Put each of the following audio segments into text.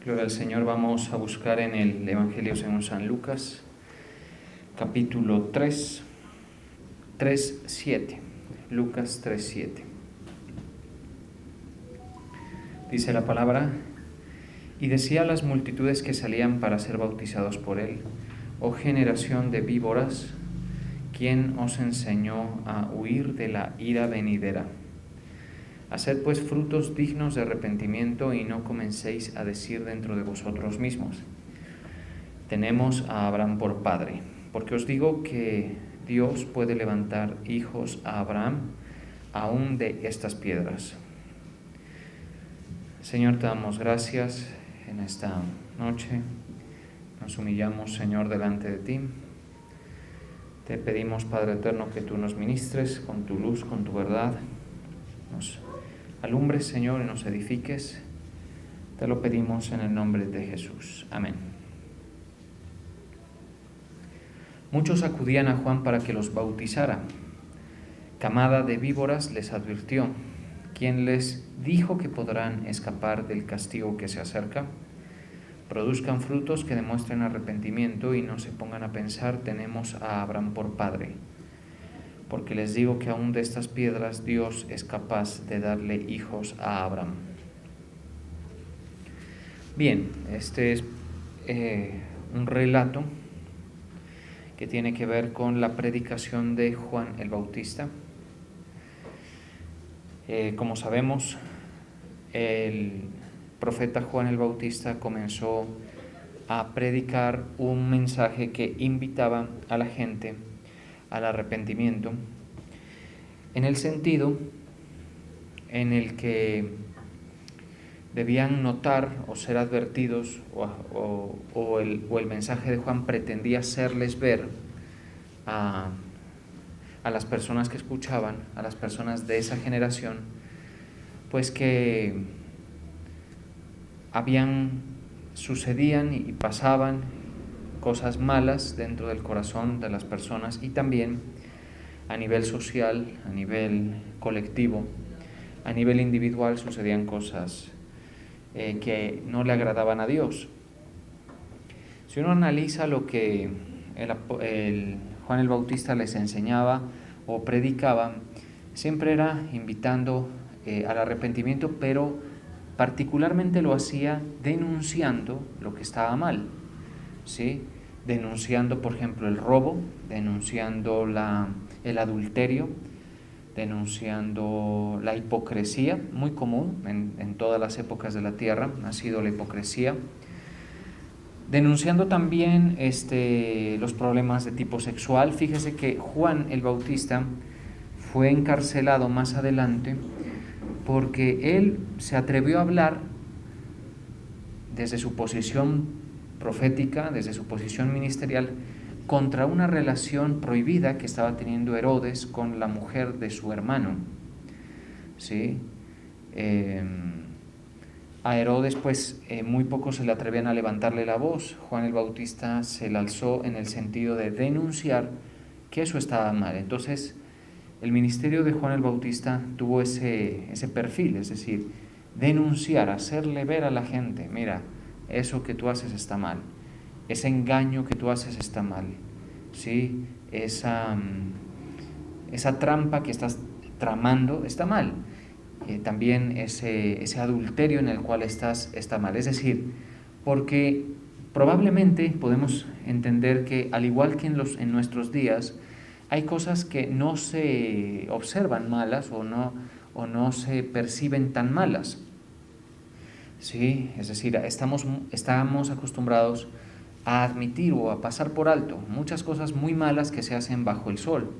Gloria al Señor. Vamos a buscar en el Evangelio según San Lucas, capítulo 3:7. Lucas 3:7. Dice la palabra: y decía a las multitudes que salían para ser bautizados por él: oh generación de víboras, ¿quién os enseñó a huir de la ira venidera? Haced pues frutos dignos de arrepentimiento y no comencéis a decir dentro de vosotros mismos: tenemos a Abraham por padre, porque os digo que Dios puede levantar hijos a Abraham aún de estas piedras. Señor, te damos gracias en esta noche. Nos humillamos, Señor, delante de ti. Te pedimos, Padre eterno, que tú nos ministres con tu luz, con tu verdad. Nos alumbres, Señor, y nos edifiques. Te lo pedimos en el nombre de Jesús. Amén. Muchos acudían a Juan para que los bautizara. Camada de víboras les advirtió: ¿quién les dijo que podrán escapar del castigo que se acerca? Produzcan frutos que demuestren arrepentimiento y no se pongan a pensar: tenemos a Abraham por padre. Porque les digo que aún de estas piedras Dios es capaz de darle hijos a Abraham. Bien, este es un relato que tiene que ver con la predicación de Juan el Bautista. Como sabemos, el profeta Juan el Bautista comenzó a predicar un mensaje que invitaba a la gente al arrepentimiento, en el sentido en el que debían notar o ser advertidos, o el mensaje de Juan pretendía hacerles ver a las personas que escuchaban, a las personas de esa generación, pues que sucedían y pasaban cosas malas dentro del corazón de las personas, y también a nivel social, a nivel colectivo, a nivel individual sucedían cosas que no le agradaban a Dios. Si uno analiza lo que Juan el Bautista les enseñaba o predicaba, siempre era invitando al arrepentimiento, pero particularmente lo hacía denunciando lo que estaba mal, ¿sí? Denunciando, por ejemplo, el robo, denunciando el adulterio, denunciando la hipocresía, muy común en todas las épocas de la tierra ha sido la hipocresía, denunciando también los problemas de tipo sexual. Fíjese que Juan el Bautista fue encarcelado más adelante porque él se atrevió a hablar desde su posición profética, desde su posición ministerial, contra una relación prohibida que estaba teniendo Herodes con la mujer de su hermano, ¿sí? A Herodes muy pocos se le atrevían a levantarle la voz. Juan el Bautista se la alzó en el sentido de denunciar que eso estaba mal. Entonces el ministerio de Juan el Bautista tuvo ese perfil, es decir, denunciar, hacerle ver a la gente: mira, eso que tú haces está mal, ese engaño que tú haces está mal, ¿sí? Esa trampa que estás tramando está mal. También ese adulterio en el cual estás está mal. Es decir, porque probablemente podemos entender que, al igual que en nuestros días, hay cosas que no se observan malas o no se perciben tan malas, ¿sí? Es decir, estamos acostumbrados a admitir o a pasar por alto muchas cosas muy malas que se hacen bajo el sol,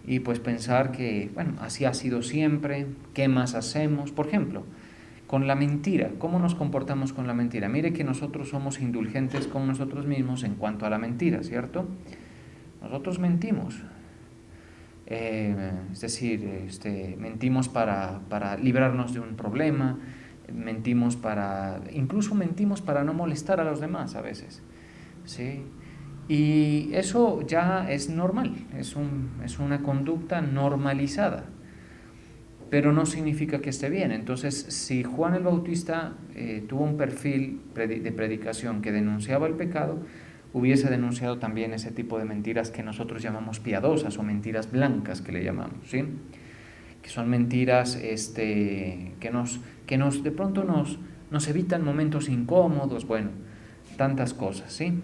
y pues pensar que, bueno, así ha sido siempre, ¿qué más hacemos? Por ejemplo, con la mentira, ¿cómo nos comportamos con la mentira? Mire que nosotros somos indulgentes con nosotros mismos en cuanto a la mentira, ¿cierto? Nosotros mentimos. Es decir, mentimos para librarnos de un problema, incluso mentimos para no molestar a los demás a veces, ¿sí? Y eso ya es normal, es una conducta normalizada. pero no significa que esté bien. Entonces, si Juan el Bautista tuvo un perfil de predicación que denunciaba el pecado, hubiese denunciado también ese tipo de mentiras que nosotros llamamos piadosas o mentiras blancas que le llamamos, ¿sí? Que son mentiras que de pronto nos evitan momentos incómodos, bueno, tantas cosas, ¿sí?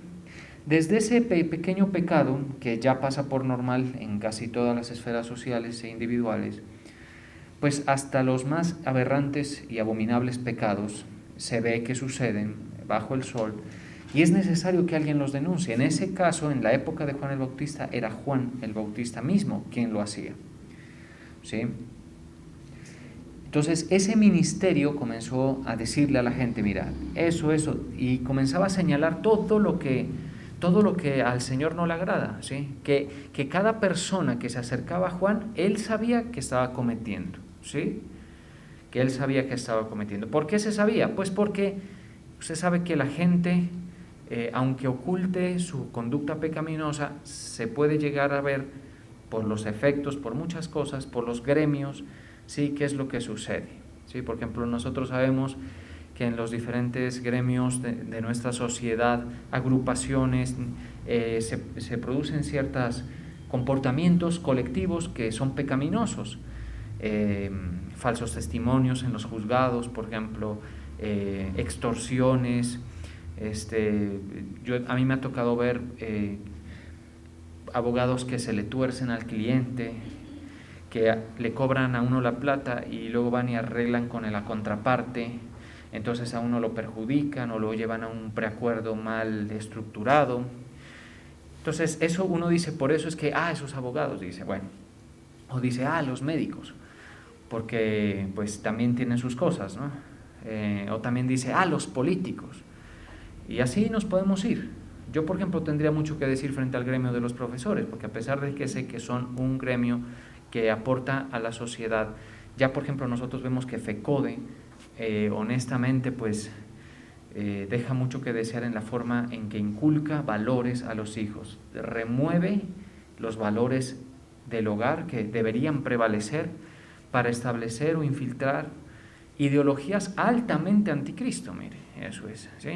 Desde ese pequeño pecado, que ya pasa por normal en casi todas las esferas sociales e individuales, pues hasta los más aberrantes y abominables pecados se ve que suceden bajo el sol y es necesario que alguien los denuncie. En ese caso, en la época de Juan el Bautista, era Juan el Bautista mismo quien lo hacía, ¿sí? Entonces ese ministerio comenzó a decirle a la gente, mira, eso, y comenzaba a señalar todo lo que al Señor no le agrada, ¿sí? Que cada persona que se acercaba a Juan, él sabía que estaba cometiendo, ¿sí? Que él sabía que estaba cometiendo. ¿Por qué se sabía? Pues porque usted sabe que la gente, aunque oculte su conducta pecaminosa, se puede llegar a ver por los efectos, por muchas cosas, por los gremios, ¿sí? ¿Qué es lo que sucede? ¿Sí? Por ejemplo, nosotros sabemos que en los diferentes gremios de nuestra sociedad, agrupaciones, se producen ciertos comportamientos colectivos que son pecaminosos. Falsos testimonios en los juzgados, por ejemplo, extorsiones. A mí me ha tocado ver abogados que se le tuercen al cliente, que le cobran a uno la plata y luego van y arreglan con la contraparte, entonces a uno lo perjudican o lo llevan a un preacuerdo mal estructurado. Entonces eso uno dice, por eso es que, esos abogados, dice, bueno, o dice, los médicos, porque pues también tienen sus cosas, ¿no? O también dice, los políticos, y así nos podemos ir. Yo, por ejemplo, tendría mucho que decir frente al gremio de los profesores, porque a pesar de que sé que son un gremio que aporta a la sociedad, ya por ejemplo nosotros vemos que FECODE, honestamente, pues deja mucho que desear en la forma en que inculca valores a los hijos, remueve los valores del hogar que deberían prevalecer para establecer o infiltrar ideologías altamente anticristo, mire, eso es, ¿sí?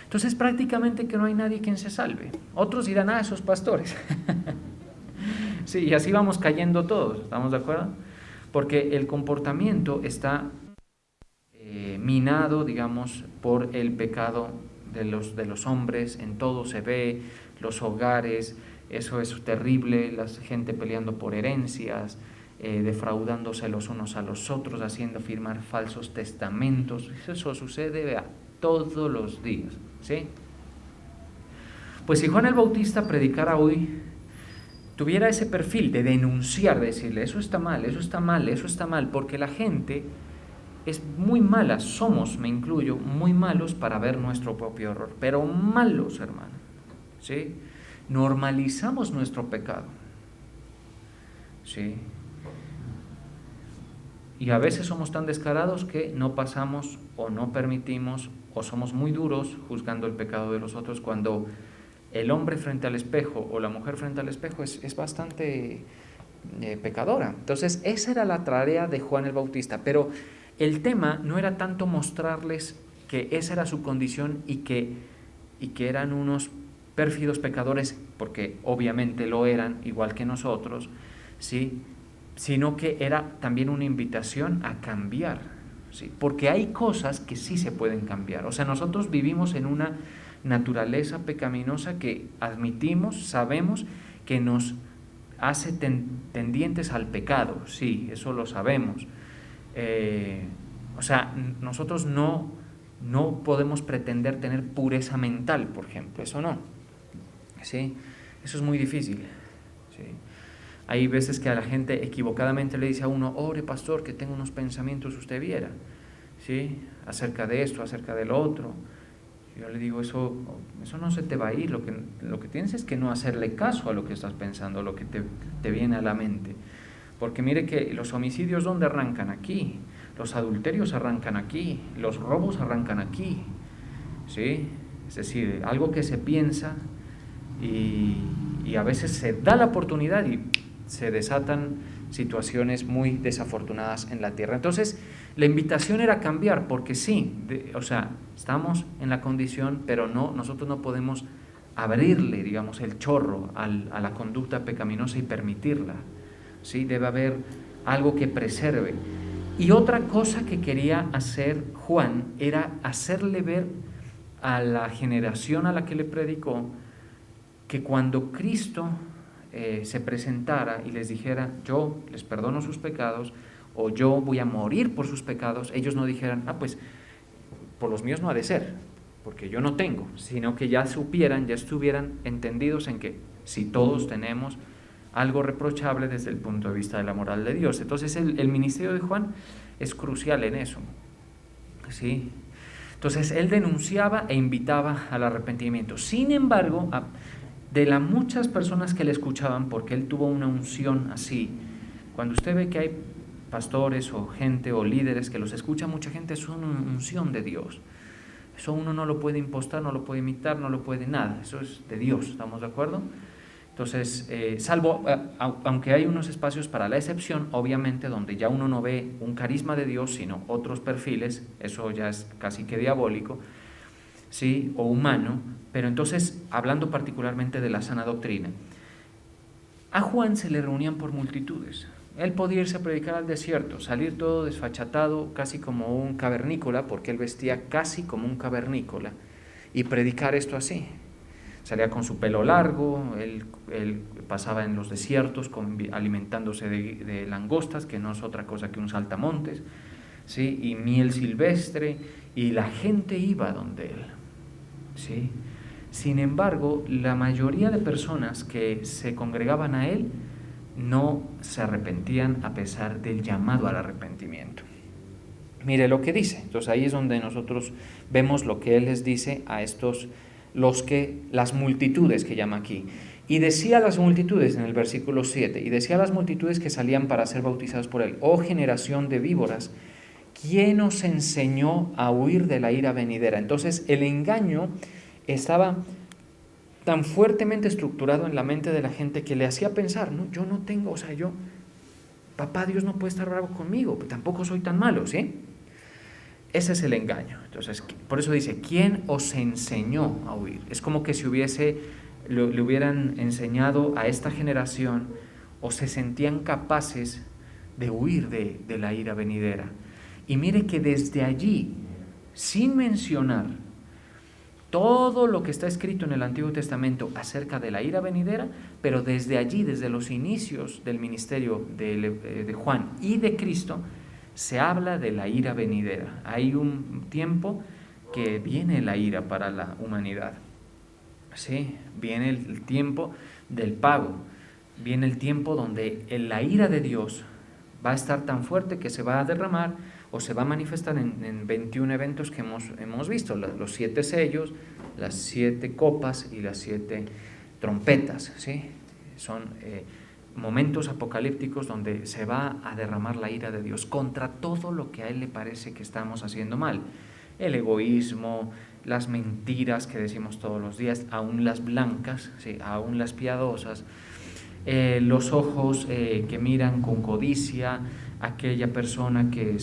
Entonces prácticamente que no hay nadie quien se salve. Otros dirán, esos pastores. Sí, y así vamos cayendo todos, ¿estamos de acuerdo? Porque el comportamiento está minado, digamos, por el pecado de los hombres, en todo se ve, los hogares, eso es terrible, la gente peleando por herencias, defraudándose los unos a los otros, haciendo firmar falsos testamentos, eso sucede, vea, todos los días, ¿sí? Pues si Juan el Bautista predicara hoy, tuviera ese perfil de denunciar, de decirle, eso está mal, eso está mal, eso está mal, porque la gente es muy mala, somos, me incluyo, muy malos para ver nuestro propio error, pero malos, hermano, ¿sí? Normalizamos nuestro pecado, ¿sí? Y a veces somos tan descarados que no pasamos o no permitimos o somos muy duros juzgando el pecado de los otros, cuando el hombre frente al espejo o la mujer frente al espejo es bastante pecadora. Entonces esa era la tarea de Juan el Bautista, pero el tema no era tanto mostrarles que esa era su condición y que eran unos pérfidos pecadores, porque obviamente lo eran, igual que nosotros, ¿sí? Sino que era también una invitación a cambiar, ¿sí? Porque hay cosas que sí se pueden cambiar. O sea, nosotros vivimos en una naturaleza pecaminosa que admitimos, sabemos que nos hace tendientes al pecado, sí, eso lo sabemos. O sea, nosotros no podemos pretender tener pureza mental, por ejemplo, eso no, ¿sí? Eso es muy difícil, ¿sí? Hay veces que a la gente equivocadamente le dice a uno, ore pastor, que tengo unos pensamientos, usted viera, ¿sí? Acerca de esto, acerca del otro. Yo le digo, eso no se te va a ir, lo que tienes es que no hacerle caso a lo que estás pensando, a lo que te viene a la mente. Porque mire que los homicidios, ¿dónde arrancan? Aquí. Los adulterios arrancan aquí. Los robos arrancan aquí, ¿sí? Es decir, algo que se piensa y a veces se da la oportunidad y se desatan situaciones muy desafortunadas en la tierra. Entonces, la invitación era cambiar, porque sí, estamos en la condición, pero nosotros no podemos abrirle, digamos, el chorro a la conducta pecaminosa y permitirla, ¿sí? Debe haber algo que preserve. Y otra cosa que quería hacer Juan era hacerle ver a la generación a la que le predicó que cuando Cristo se presentara y les dijera, yo les perdono sus pecados, o yo voy a morir por sus pecados, ellos no dijeran, pues por los míos no ha de ser, porque yo no tengo, sino que ya supieran, ya estuvieran entendidos en que si todos tenemos algo reprochable desde el punto de vista de la moral de Dios. Entonces el ministerio de Juan es crucial en eso, ¿sí? Entonces él denunciaba e invitaba al arrepentimiento. Sin embargo, de las muchas personas que le escuchaban, porque él tuvo una unción así, cuando usted ve que hay pastores o gente o líderes que los escucha mucha gente, es una unción de Dios. Eso uno no lo puede impostar, no lo puede imitar, no lo puede nada, eso es de Dios, ¿estamos de acuerdo? Entonces, aunque hay unos espacios para la excepción, obviamente donde ya uno no ve un carisma de Dios, sino otros perfiles, eso ya es casi que diabólico, ¿sí? O humano, pero entonces, hablando particularmente de la sana doctrina, a Juan se le reunían por multitudes. Él podía irse a predicar al desierto, salir todo desfachatado, casi como un cavernícola, porque él vestía casi como un cavernícola, y predicar esto así. Salía con su pelo largo, él pasaba en los desiertos alimentándose de langostas, que no es otra cosa que un saltamontes, ¿sí? Y miel silvestre, y la gente iba donde él, ¿sí? Sin embargo, la mayoría de personas que se congregaban a él no se arrepentían a pesar del llamado al arrepentimiento. Mire lo que dice. Entonces ahí es donde nosotros vemos lo que él les dice a estos, las multitudes que llama aquí. Y decía a las multitudes en el versículo 7, y decía a las multitudes que salían para ser bautizados por él, oh generación de víboras, ¿quién os enseñó a huir de la ira venidera? Entonces el engaño estaba tan fuertemente estructurado en la mente de la gente que le hacía pensar, no, yo no tengo, papá Dios no puede estar bravo conmigo, pero tampoco soy tan malo, ¿sí? Ese es el engaño. Entonces, por eso dice, ¿quién os enseñó a huir? Es como que si le hubieran enseñado a esta generación, o se sentían capaces de huir de la ira venidera. Y mire que desde allí, sin mencionar todo lo que está escrito en el Antiguo Testamento acerca de la ira venidera, pero desde allí, desde los inicios del ministerio de Juan y de Cristo, se habla de la ira venidera. Hay un tiempo que viene la ira para la humanidad, ¿sí? Viene el tiempo del pago, viene el tiempo donde la ira de Dios va a estar tan fuerte que se va a derramar o se va a manifestar en 21 eventos que hemos visto, los 7 sellos, las 7 copas y las 7 trompetas, ¿sí? Son momentos apocalípticos donde se va a derramar la ira de Dios contra todo lo que a él le parece que estamos haciendo mal. El egoísmo, las mentiras que decimos todos los días, aún las blancas, ¿sí? Aún las piadosas, los ojos que miran con codicia, aquella persona que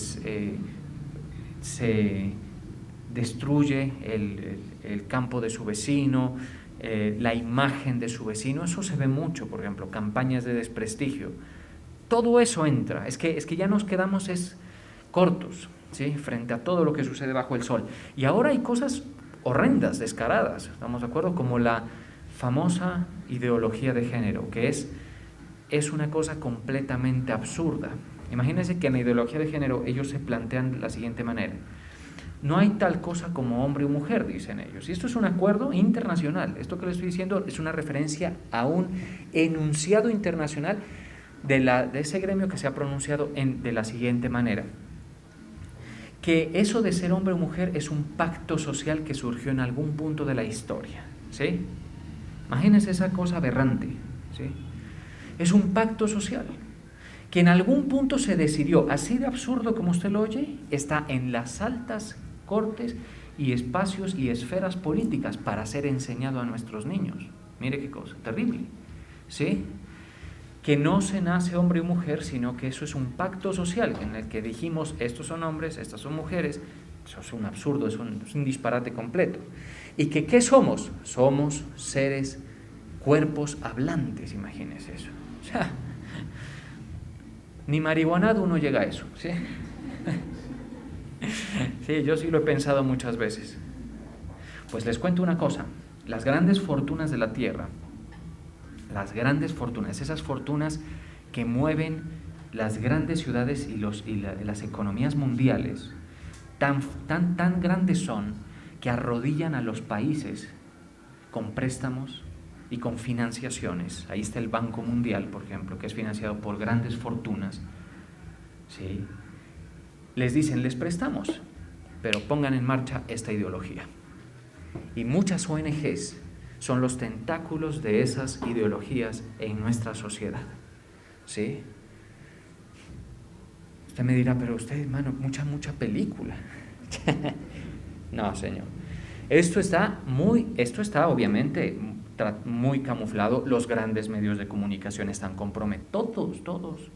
se destruye el campo de su vecino, la imagen de su vecino. Eso se ve mucho, por ejemplo, campañas de desprestigio. Todo eso entra, es que ya nos quedamos cortos, ¿sí? Frente a todo lo que sucede bajo el sol. Y ahora hay cosas horrendas, descaradas, ¿estamos de acuerdo? Como la famosa ideología de género, que es una cosa completamente absurda. Imagínense que en la ideología de género ellos se plantean de la siguiente manera: no hay tal cosa como hombre o mujer, dicen ellos. Y esto es un acuerdo internacional. Esto que les estoy diciendo es una referencia a un enunciado internacional de ese gremio que se ha pronunciado de la siguiente manera: que eso de ser hombre o mujer es un pacto social que surgió en algún punto de la historia, ¿sí? Imagínense esa cosa aberrante, ¿sí? Es un pacto social que en algún punto se decidió, así de absurdo como usted lo oye, está en las altas cortes y espacios y esferas políticas para ser enseñado a nuestros niños. Mire qué cosa terrible, ¿sí? que no se nace hombre y mujer, sino que eso es un pacto social en el que dijimos, estos son hombres, estas son mujeres. Eso es un absurdo, es un disparate completo. Y que ¿qué somos? Somos seres, cuerpos hablantes, imagínense eso. O sea, ni marihuanado uno llega a eso, ¿sí? Sí, yo sí lo he pensado muchas veces. Pues les cuento una cosa, las grandes fortunas de la tierra, las grandes fortunas, esas fortunas que mueven las grandes ciudades y las economías mundiales, tan grandes son que arrodillan a los países con préstamos y con financiaciones. Ahí está el Banco Mundial, por ejemplo, que es financiado por grandes fortunas. ¿Sí? Les dicen, les prestamos, pero pongan en marcha esta ideología. Y muchas ONGs son los tentáculos de esas ideologías en nuestra sociedad. ¿Sí? Usted me dirá, pero usted, hermano, mucha película. No, señor. Esto está obviamente muy camuflado. Los grandes medios de comunicación están comprometidos, todos.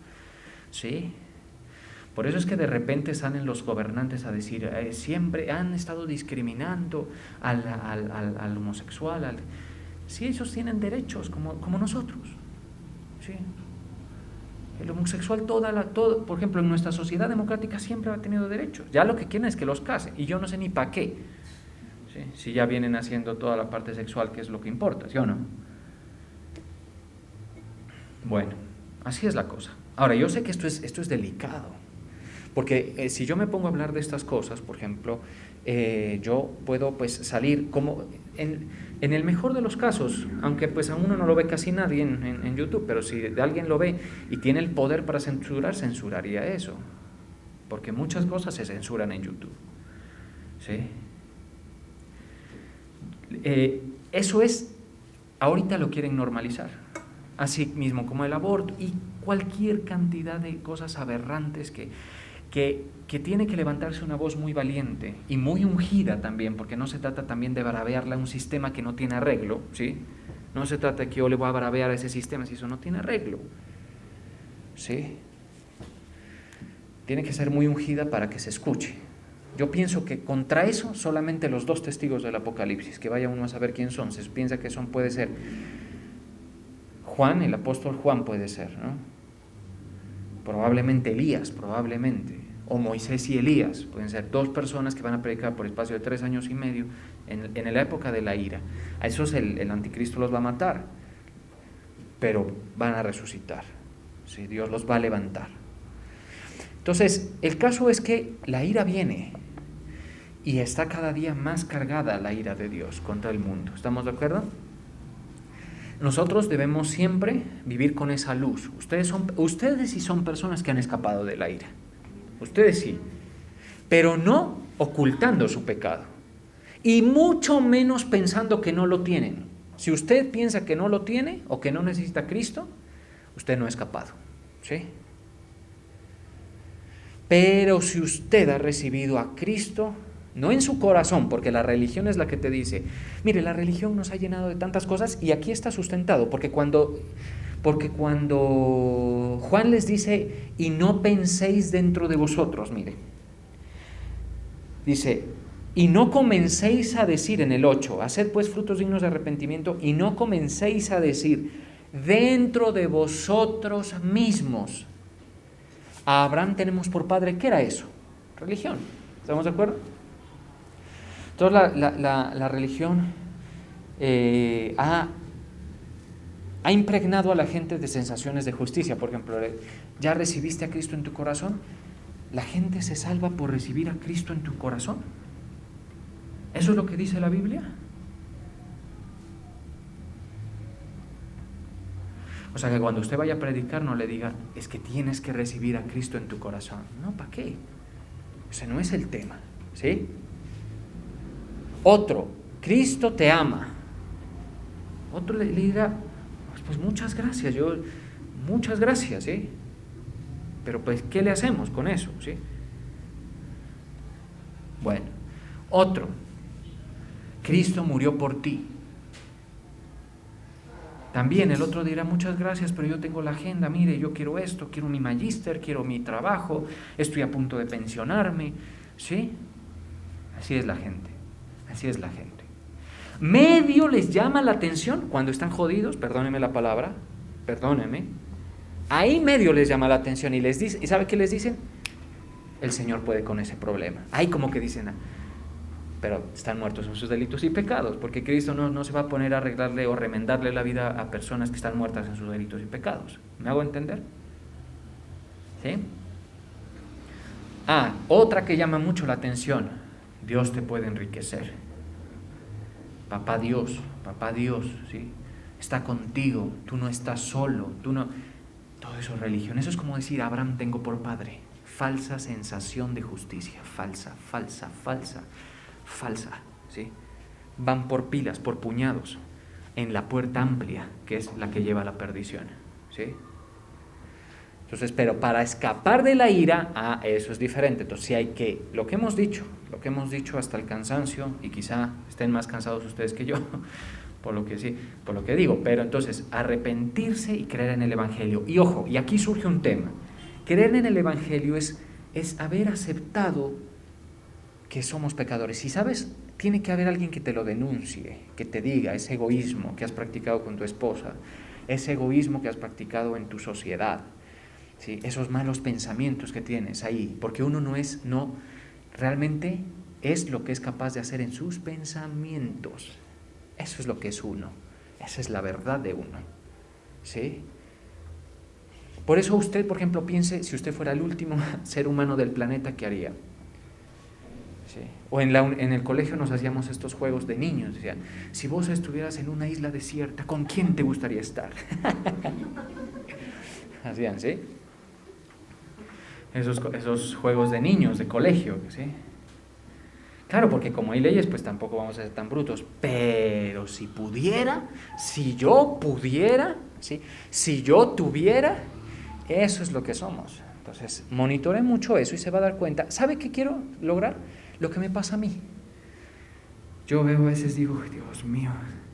¿Sí? Por eso es que de repente salen los gobernantes a decir, siempre han estado discriminando al homosexual. Sí, ellos tienen derechos como nosotros. ¿Sí? El homosexual, por ejemplo, en nuestra sociedad democrática siempre ha tenido derechos. Ya lo que quieren es que los casen, y yo no sé ni para qué. ¿Sí? Si ya vienen haciendo toda la parte sexual, que es lo que importa, ¿sí o no? Bueno, así es la cosa. Ahora, yo sé que esto es delicado. Porque si yo me pongo a hablar de estas cosas, por ejemplo, yo puedo pues salir como en el mejor de los casos, aunque pues a uno no lo ve casi nadie en YouTube, pero si alguien lo ve y tiene el poder para censurar, censuraría eso. Porque muchas cosas se censuran en YouTube. ¿Sí? Eso ahorita lo quieren normalizar. Así mismo como el aborto y cualquier cantidad de cosas aberrantes que tiene que levantarse una voz muy valiente y muy ungida también, porque no se trata también de bravearle a un sistema que no tiene arreglo, ¿sí? No se trata de que yo le voy a bravear a ese sistema si eso no tiene arreglo, ¿sí? Tiene que ser muy ungida para que se escuche. Yo pienso que contra eso solamente los 2 testigos del Apocalipsis, que vaya uno a saber quién son, se piensa que puede ser Juan, el apóstol Juan puede ser, ¿no? Probablemente Elías, o Moisés y Elías, pueden ser 2 personas que van a predicar por espacio de 3 años y medio en la época de la ira. A esos el anticristo los va a matar, pero van a resucitar, ¿sí? Dios los va a levantar. Entonces, el caso es que la ira viene y está cada día más cargada la ira de Dios contra el mundo. ¿Estamos de acuerdo? Nosotros debemos siempre vivir con esa luz. Ustedes sí son personas que han escapado de la ira. Ustedes sí. Pero no ocultando su pecado. Y mucho menos pensando que no lo tienen. Si usted piensa que no lo tiene o que no necesita a Cristo, usted no ha escapado. ¿Sí? Pero si usted ha recibido a Cristo, no en su corazón, porque la religión es la que te dice, mire, la religión nos ha llenado de tantas cosas y aquí está sustentado, porque cuando Juan les dice, y no penséis dentro de vosotros, mire, dice, y no comencéis a decir en el 8, haced pues frutos dignos de arrepentimiento, y no comencéis a decir dentro de vosotros mismos, a Abraham tenemos por padre. ¿Qué era eso? Religión. ¿Estamos de acuerdo? Entonces la religión ha impregnado a la gente de sensaciones de justicia. Por ejemplo, ¿ya recibiste a Cristo en tu corazón? La gente se salva por recibir a Cristo en tu corazón. ¿Eso es lo que dice la Biblia? O sea, que cuando usted vaya a predicar no le diga, es que tienes que recibir a Cristo en tu corazón. No, ¿para qué? Ese no es el tema, ¿sí? Otro, Cristo te ama. Otro le diga, pues muchas gracias, muchas gracias, ¿sí? Pero pues, ¿qué le hacemos con eso, sí? Bueno, otro, Cristo murió por ti. También el otro dirá, muchas gracias, pero yo tengo la agenda, mire, yo quiero esto, quiero mi magíster, quiero mi trabajo, estoy a punto de pensionarme. ¿Sí? Así es la gente, así es la gente. Medio les llama la atención cuando están jodidos, perdónenme la palabra, perdónenme. Ahí medio les llama la atención y les dice, ¿y sabe qué les dicen? El Señor puede con ese problema. Ahí como que dicen, pero están muertos en sus delitos y pecados, porque Cristo no se va a poner a arreglarle o remendarle la vida a personas que están muertas en sus delitos y pecados. ¿Me hago entender? ¿Sí? Otra que llama mucho la atención, Dios te puede enriquecer. Papá Dios, ¿sí? Está contigo, tú no estás solo, todo eso es religión. Eso es como decir, Abraham tengo por padre. Falsa sensación de justicia, falsa, ¿sí? Van por pilas, por puñados, en la puerta amplia, que es la que lleva a la perdición, ¿sí? Entonces, pero para escapar de la ira, eso es diferente. Entonces, sí hay que, lo que hemos dicho hasta el cansancio, y quizá estén más cansados ustedes que yo, por lo que digo, pero entonces, arrepentirse y creer en el Evangelio. Y ojo, y aquí surge un tema. Creer en el Evangelio es haber aceptado que somos pecadores. Y sabes, tiene que haber alguien que te lo denuncie, que te diga ese egoísmo que has practicado con tu esposa, ese egoísmo que has practicado en tu sociedad, ¿sí? Esos malos pensamientos que tienes ahí, porque uno no realmente es lo que es capaz de hacer en sus pensamientos. Eso es lo que es uno, esa es la verdad de uno, ¿sí? Por eso usted, por ejemplo, piense, si usted fuera el último ser humano del planeta, ¿qué haría? ¿Sí? O en el colegio nos hacíamos estos juegos de niños, decían, si vos estuvieras en una isla desierta, ¿con quién te gustaría estar? Hacían, ¿sí? Esos juegos de niños, de colegio, ¿sí? Claro, porque como hay leyes, pues tampoco vamos a ser tan brutos, pero si yo pudiera, ¿sí? Si yo tuviera, eso es lo que somos. Entonces, monitore mucho eso y se va a dar cuenta. ¿Sabe qué quiero lograr? Lo que me pasa a mí. Yo veo a veces, digo, Dios mío,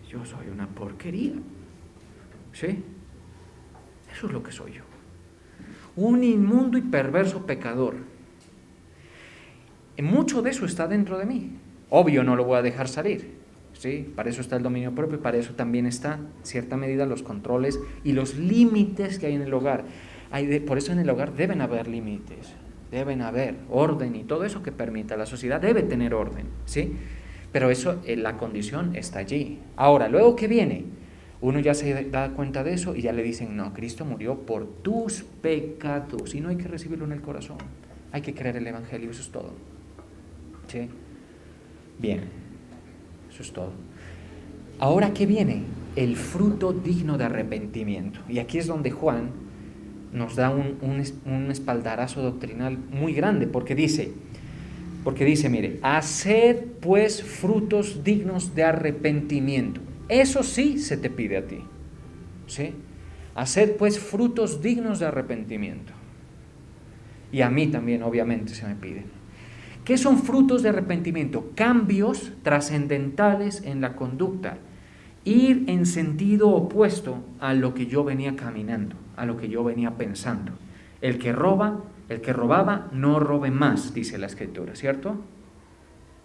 yo soy una porquería. ¿Sí? Eso es lo que soy yo. Un inmundo y perverso pecador. Mucho de eso está dentro de mí. Obvio, no lo voy a dejar salir. ¿Sí? Para eso está el dominio propio y para eso también está, en cierta medida, los controles y los límites que hay en el hogar. Por eso en el hogar deben haber límites, deben haber orden y todo eso que permita. La sociedad debe tener orden, ¿sí? Pero eso, la condición está allí. Ahora, luego que viene, uno ya se da cuenta de eso y ya le dicen, no, Cristo murió por tus pecados y no hay que recibirlo en el corazón. Hay que creer el Evangelio, eso es todo. ¿Sí? Bien, eso es todo. Ahora, ¿qué viene? El fruto digno de arrepentimiento. Y aquí es donde Juan nos da un espaldarazo doctrinal muy grande, porque dice, mire, haced pues frutos dignos de arrepentimiento. Eso sí se te pide a ti, ¿sí? Haced pues frutos dignos de arrepentimiento. Y a mí también, obviamente, se me piden. ¿Qué son frutos de arrepentimiento? Cambios trascendentales en la conducta. Ir en sentido opuesto a lo que yo venía caminando, a lo que yo venía pensando. El que robaba, no robe más, dice la Escritura, ¿cierto?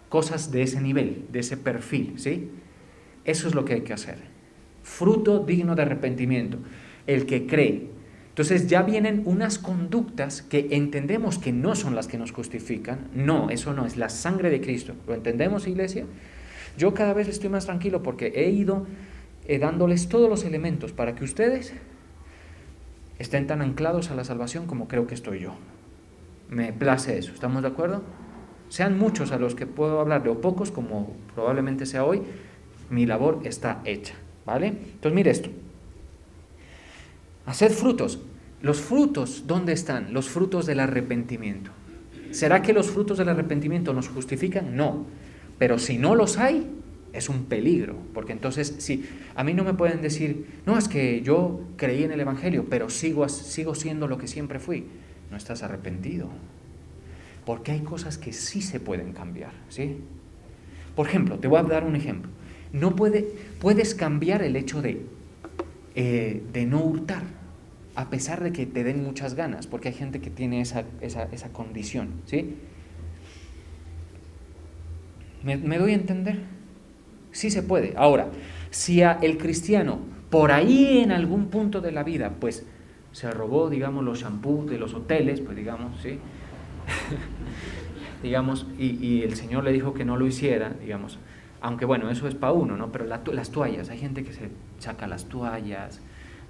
Cosas de ese nivel, de ese perfil, ¿sí? Eso es lo que hay que hacer. Fruto digno de arrepentimiento. El que cree. Entonces ya vienen unas conductas que entendemos que no son las que nos justifican. No, eso no, es la sangre de Cristo. ¿Lo entendemos, iglesia? Yo cada vez estoy más tranquilo porque he ido dándoles todos los elementos para que ustedes estén tan anclados a la salvación como creo que estoy yo. Me place eso, ¿estamos de acuerdo? Sean muchos a los que puedo hablarle o pocos, como probablemente sea hoy, mi labor está hecha, ¿vale? Entonces mire esto. Haced frutos. Los frutos, ¿dónde están? Los frutos del arrepentimiento. ¿Será que los frutos del arrepentimiento nos justifican? No. Pero si no los hay, es un peligro. Porque entonces, si a mí no me pueden decir, no, es que yo creí en el Evangelio, pero sigo siendo lo que siempre fui. No estás arrepentido. Porque hay cosas que sí se pueden cambiar, ¿sí? Por ejemplo, te voy a dar un ejemplo. No puedes cambiar el hecho de de no hurtar, a pesar de que te den muchas ganas, porque hay gente que tiene esa condición, ¿sí? ¿Me doy a entender? Sí se puede. Ahora, si el cristiano, por ahí en algún punto de la vida, pues se robó, digamos, los shampoos de los hoteles, pues digamos, ¿sí? Digamos, y el Señor le dijo que no lo hiciera, digamos, aunque bueno, eso es para uno, ¿no? Pero las toallas, hay gente que se saca las toallas,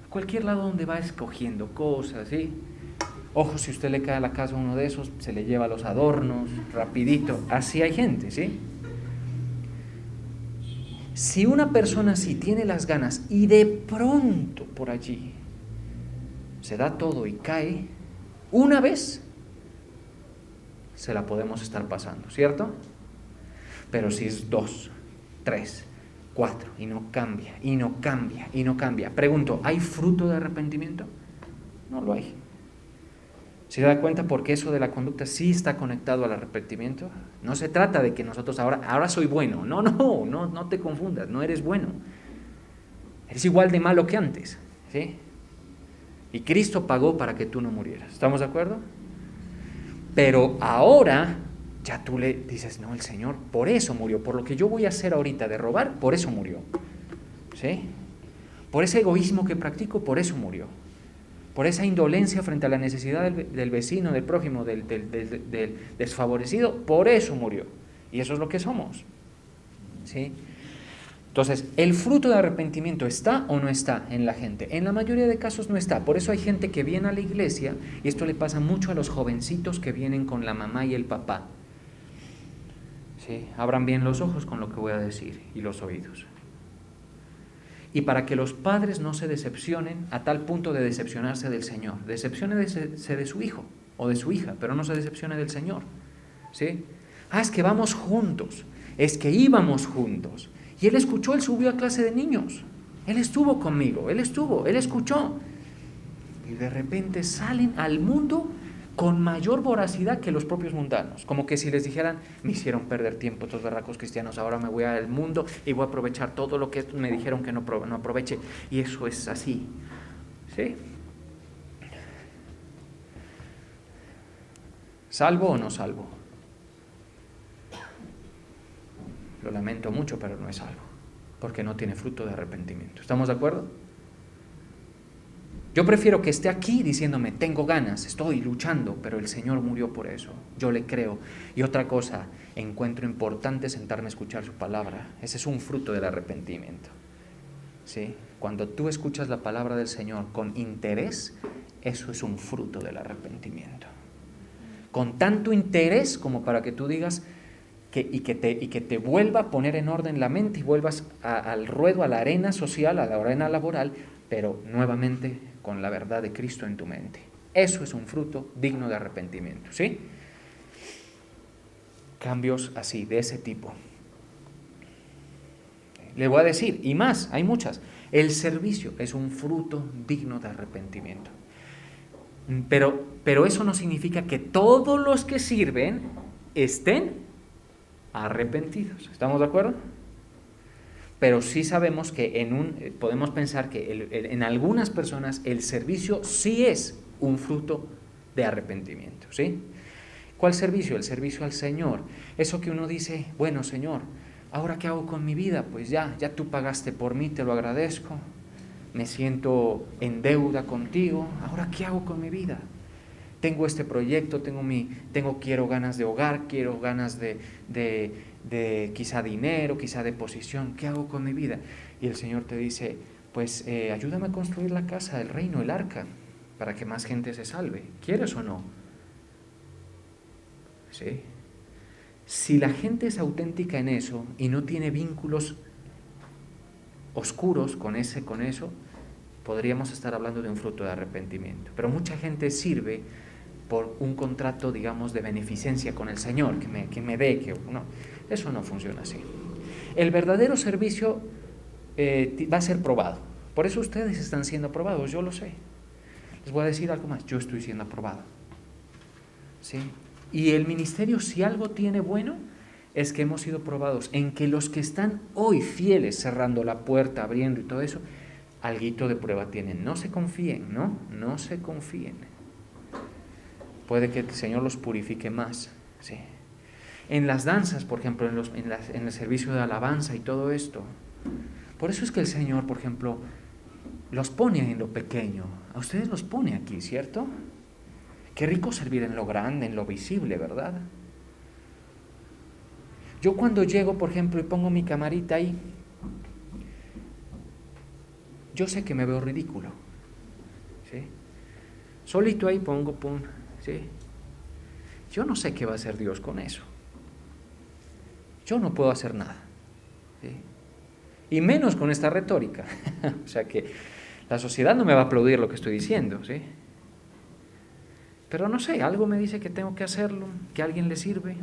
a cualquier lado donde va escogiendo cosas, ¿sí? Ojo, si usted le cae a la casa uno de esos, se le lleva los adornos, rapidito, así hay gente, ¿sí? Si una persona así tiene las ganas y de pronto por allí se da todo y cae, una vez se la podemos estar pasando, ¿cierto? Pero si es 2, 3, 4 y no cambia, y no cambia, y no cambia. Pregunto, ¿hay fruto de arrepentimiento? No lo hay. ¿Se da cuenta por qué eso de la conducta sí está conectado al arrepentimiento? No se trata de que nosotros ahora soy bueno. No te confundas, no eres bueno. Eres igual de malo que antes, ¿sí? Y Cristo pagó para que tú no murieras. ¿Estamos de acuerdo? Pero ahora ya tú le dices, no, el Señor por eso murió, por lo que yo voy a hacer ahorita de robar, por eso murió, ¿sí? Por ese egoísmo que practico, por eso murió. Por esa indolencia frente a la necesidad del vecino, del prójimo, del desfavorecido, por eso murió. Y eso es lo que somos, ¿sí? Entonces, ¿el fruto de arrepentimiento está o no está en la gente? En la mayoría de casos no está. Por eso hay gente que viene a la iglesia, y esto le pasa mucho a los jovencitos que vienen con la mamá y el papá. ¿Sí? Abran bien los ojos con lo que voy a decir y los oídos. Y para que los padres no se decepcionen a tal punto de decepcionarse del Señor. Decepciónese de su hijo o de su hija, pero no se decepcione del Señor, ¿sí? Es que vamos juntos, es que íbamos juntos. Y él subió a clase de niños. Él estuvo conmigo, él escuchó. Y de repente salen al mundo con mayor voracidad que los propios mundanos. Como que si les dijeran, me hicieron perder tiempo estos berracos cristianos, ahora me voy al mundo y voy a aprovechar todo lo que me dijeron que no aproveche. Y eso es así, ¿sí? ¿Salvo o no salvo? Lo lamento mucho, pero no es salvo, porque no tiene fruto de arrepentimiento. ¿Estamos de acuerdo? Yo prefiero que esté aquí diciéndome, tengo ganas, estoy luchando, pero el Señor murió por eso, yo le creo. Y otra cosa, encuentro importante sentarme a escuchar su palabra. Ese es un fruto del arrepentimiento, ¿sí? Cuando tú escuchas la palabra del Señor con interés, eso es un fruto del arrepentimiento. Con tanto interés como para que tú digas que te vuelva a poner en orden la mente y vuelvas al ruedo, a la arena social, a la arena laboral, pero nuevamente con la verdad de Cristo en tu mente. Eso es un fruto digno de arrepentimiento, ¿sí? Cambios así, de ese tipo. Le voy a decir, y más, hay muchas. El servicio es un fruto digno de arrepentimiento. Pero eso no significa que todos los que sirven estén arrepentidos. ¿Estamos de acuerdo? Pero sí sabemos que podemos pensar que en algunas personas el servicio sí es un fruto de arrepentimiento, ¿sí? ¿Cuál servicio? El servicio al Señor. Eso que uno dice, bueno, Señor, ¿ahora qué hago con mi vida? Pues ya tú pagaste por mí, te lo agradezco. Me siento en deuda contigo. ¿Ahora qué hago con mi vida? Tengo este proyecto, quiero ganas de hogar, quiero ganas de quizá dinero, quizá de posición. ¿Qué hago con mi vida? Y el Señor te dice, pues ayúdame a construir la casa del reino, el arca, para que más gente se salve. ¿Quieres o no? ¿Sí? Si la gente es auténtica en eso y no tiene vínculos oscuros con eso, podríamos estar hablando de un fruto de arrepentimiento. Pero mucha gente sirve por un contrato, digamos, de beneficencia con el Señor, que me dé, que no. Eso no funciona así. El verdadero servicio va a ser probado. Por eso ustedes están siendo aprobados, yo lo sé. Les voy a decir algo más, yo estoy siendo aprobado, ¿sí? Y el ministerio, si algo tiene bueno, es que hemos sido probados en que los que están hoy fieles, cerrando la puerta, abriendo y todo eso, alguito de prueba tienen. No se confíen, ¿no? No se confíen. Puede que el Señor los purifique más, ¿sí? En las danzas, por ejemplo, en el servicio de alabanza y todo esto. Por eso es que el Señor, por ejemplo, los pone en lo pequeño. A ustedes los pone aquí, ¿cierto? Qué rico servir en lo grande, en lo visible, ¿verdad? Yo cuando llego, por ejemplo, y pongo mi camarita ahí, yo sé que me veo ridículo, ¿sí? Solito ahí pongo, pum, ¿sí? Yo no sé qué va a hacer Dios con eso. Yo no puedo hacer nada, ¿sí? Y menos con esta retórica. O sea que la sociedad no me va a aplaudir lo que estoy diciendo, ¿sí? Pero no sé, algo me dice que tengo que hacerlo, que a alguien le sirve,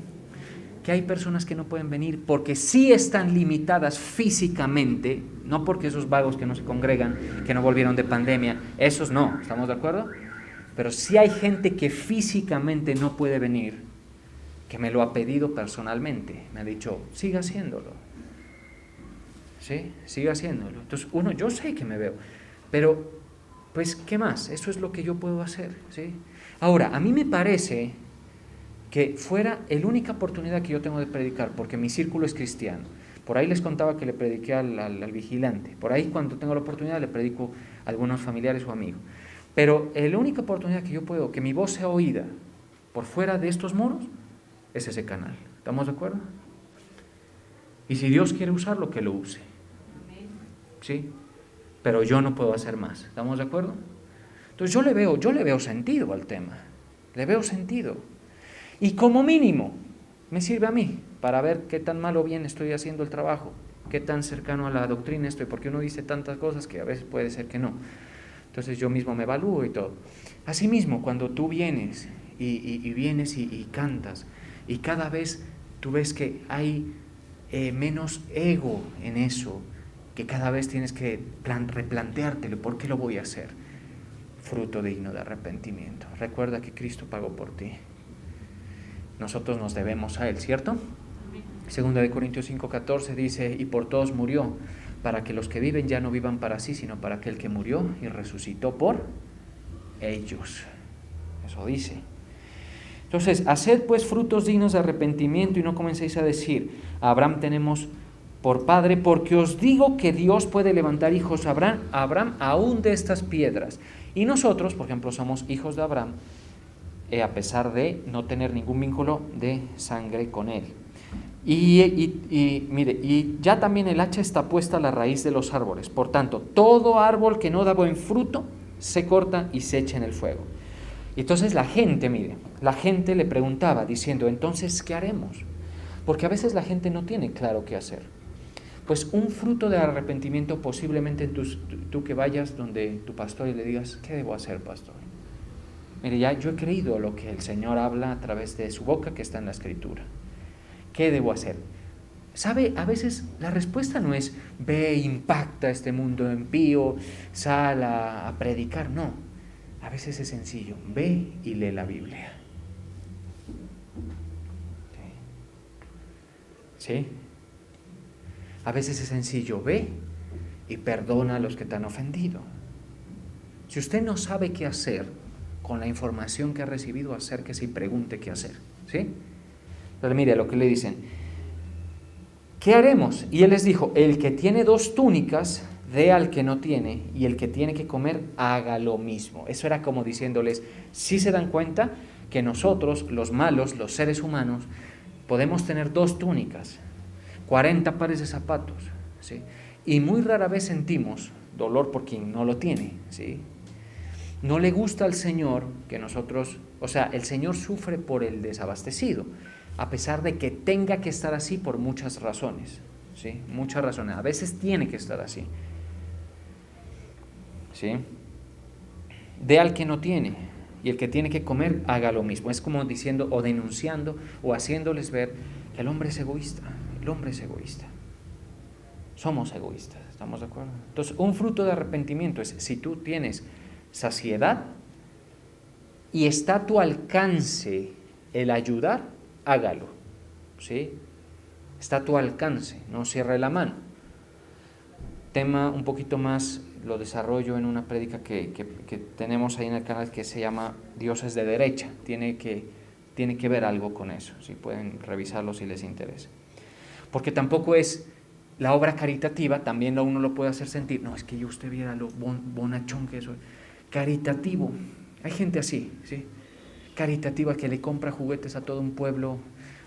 que hay personas que no pueden venir porque sí están limitadas físicamente, no porque esos vagos que no se congregan, que no volvieron de pandemia, esos no, ¿estamos de acuerdo? Pero sí hay gente que físicamente no puede venir, que me lo ha pedido personalmente, me ha dicho, siga haciéndolo, ¿sí? Siga haciéndolo. Entonces, yo sé que me veo, pero, pues, ¿qué más? Eso es lo que yo puedo hacer, ¿sí? Ahora, a mí me parece que fuera la única oportunidad que yo tengo de predicar, porque mi círculo es cristiano. Por ahí les contaba que le prediqué al vigilante. Por ahí cuando tengo la oportunidad le predico a algunos familiares o amigos. Pero la única oportunidad que yo puedo, que mi voz sea oída por fuera de estos muros, es ese canal. ¿Estamos de acuerdo? Y si Dios quiere usarlo, que lo use. ¿Sí? Pero yo no puedo hacer más. ¿Estamos de acuerdo? Entonces yo le veo sentido al tema. Le veo sentido. Y como mínimo, me sirve a mí para ver qué tan mal o bien estoy haciendo el trabajo, qué tan cercano a la doctrina estoy, porque uno dice tantas cosas que a veces puede ser que no. Entonces yo mismo me evalúo y todo. Asimismo, cuando tú vienes y vienes y cantas, y cada vez tú ves que hay menos ego en eso, que cada vez tienes que replanteártelo, ¿por qué lo voy a hacer? Fruto digno de arrepentimiento. Recuerda que Cristo pagó por ti. Nosotros nos debemos a Él, ¿cierto? Segunda de Corintios 5:14 dice, y por todos murió, para que los que viven ya no vivan para sí, sino para aquel que murió y resucitó por ellos. Eso dice. Entonces, haced pues frutos dignos de arrepentimiento y no comencéis a decir, a Abraham tenemos por padre, porque os digo que Dios puede levantar hijos a Abraham aún de estas piedras. Y nosotros, por ejemplo, somos hijos de Abraham, a pesar de no tener ningún vínculo de sangre con él. Mire, y ya también el hacha está puesta a la raíz de los árboles. Por tanto, todo árbol que no da buen fruto se corta y se echa en el fuego. Y entonces la gente le preguntaba diciendo, entonces, ¿qué haremos? Porque a veces la gente no tiene claro qué hacer. Pues un fruto de arrepentimiento posiblemente tú que vayas donde tu pastor y le digas, ¿qué debo hacer, pastor? Mire, ya yo he creído lo que el Señor habla a través de su boca que está en la Escritura. ¿Qué debo hacer? ¿Sabe? A veces la respuesta no es ve, impacta este mundo impío, sal a predicar. No, a veces es sencillo. Ve y lee la Biblia. ¿Sí? A veces es sencillo. Ve y perdona a los que te han ofendido. Si usted no sabe qué hacer con la información que ha recibido, acérquese y pregunte qué hacer. ¿Sí? Pero mire lo que le dicen. ¿Qué haremos? Y él les dijo, el que tiene 2 túnicas, dé al que no tiene, y el que tiene que comer, haga lo mismo. Eso era como diciéndoles, ¿sí se dan cuenta que nosotros, los malos, los seres humanos, podemos tener 2 túnicas, 40 pares de zapatos, ¿sí? Y muy rara vez sentimos dolor por quien no lo tiene, ¿sí? No le gusta al Señor que nosotros, o sea, el Señor sufre por el desabastecido, a pesar de que tenga que estar así por muchas razones, ¿sí? Muchas razones, a veces tiene que estar así, ¿sí? Dé al que no tiene, y el que tiene que comer, haga lo mismo. Es como diciendo, o denunciando, o haciéndoles ver que el hombre es egoísta, el hombre es egoísta. Somos egoístas, ¿estamos de acuerdo? Entonces, un fruto de arrepentimiento es, si tú tienes saciedad y está a tu alcance el ayudar, hágalo, ¿sí? Está a tu alcance, no cierre la mano. Tema un poquito más lo desarrollo en una prédica que tenemos ahí en el canal que se llama Dioses de Derecha. Tiene que ver algo con eso, si pueden revisarlo si les interesa. Porque tampoco es la obra caritativa, también uno lo puede hacer sentir, no, es que yo usted viera lo bonachón que soy. Caritativo, hay gente así, ¿sí? Caritativa que le compra juguetes a todo un pueblo,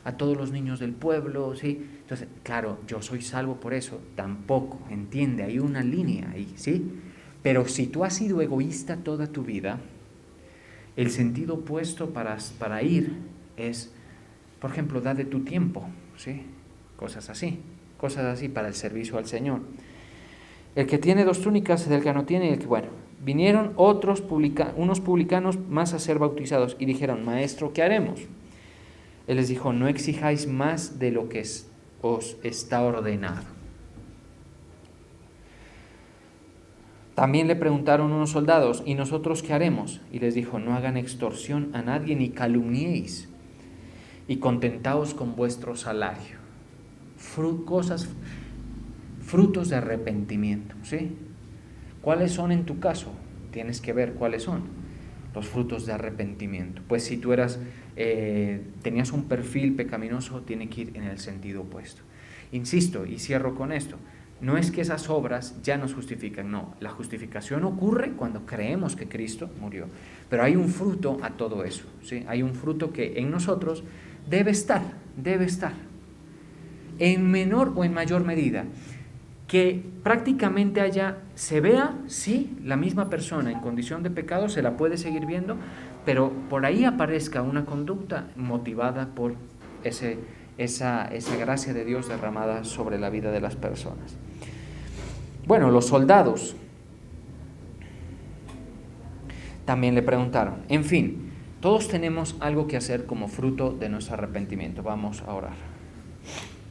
a todos los niños del pueblo, ¿sí? Entonces, claro, yo soy salvo por eso, tampoco, entiende, hay una línea ahí, ¿sí? Pero si tú has sido egoísta toda tu vida, el sentido opuesto para ir es, por ejemplo, da de tu tiempo, ¿sí? Cosas así para el servicio al Señor. El que tiene 2 túnicas del que no tiene, vinieron unos publicanos más a ser bautizados y dijeron, Maestro, ¿qué haremos? Él les dijo, no exijáis más de lo que os está ordenado. También le preguntaron unos soldados, ¿y nosotros qué haremos? Y les dijo, no hagan extorsión a nadie ni calumniéis, y contentaos con vuestro salario. Frutos de arrepentimiento, ¿sí? ¿Cuáles son en tu caso? Tienes que ver cuáles son los frutos de arrepentimiento. Pues si tú tenías un perfil pecaminoso, tiene que ir en el sentido opuesto. Insisto, y cierro con esto, no es que esas obras ya nos justifican, no, la justificación ocurre cuando creemos que Cristo murió, pero hay un fruto a todo eso, ¿sí? Hay un fruto que en nosotros debe estar, en menor o en mayor medida, que prácticamente se vea, sí, la misma persona en condición de pecado, se la puede seguir viendo, pero por ahí aparezca una conducta motivada por esa gracia de Dios derramada sobre la vida de las personas. Bueno, los soldados también le preguntaron. En fin, todos tenemos algo que hacer como fruto de nuestro arrepentimiento. Vamos a orar.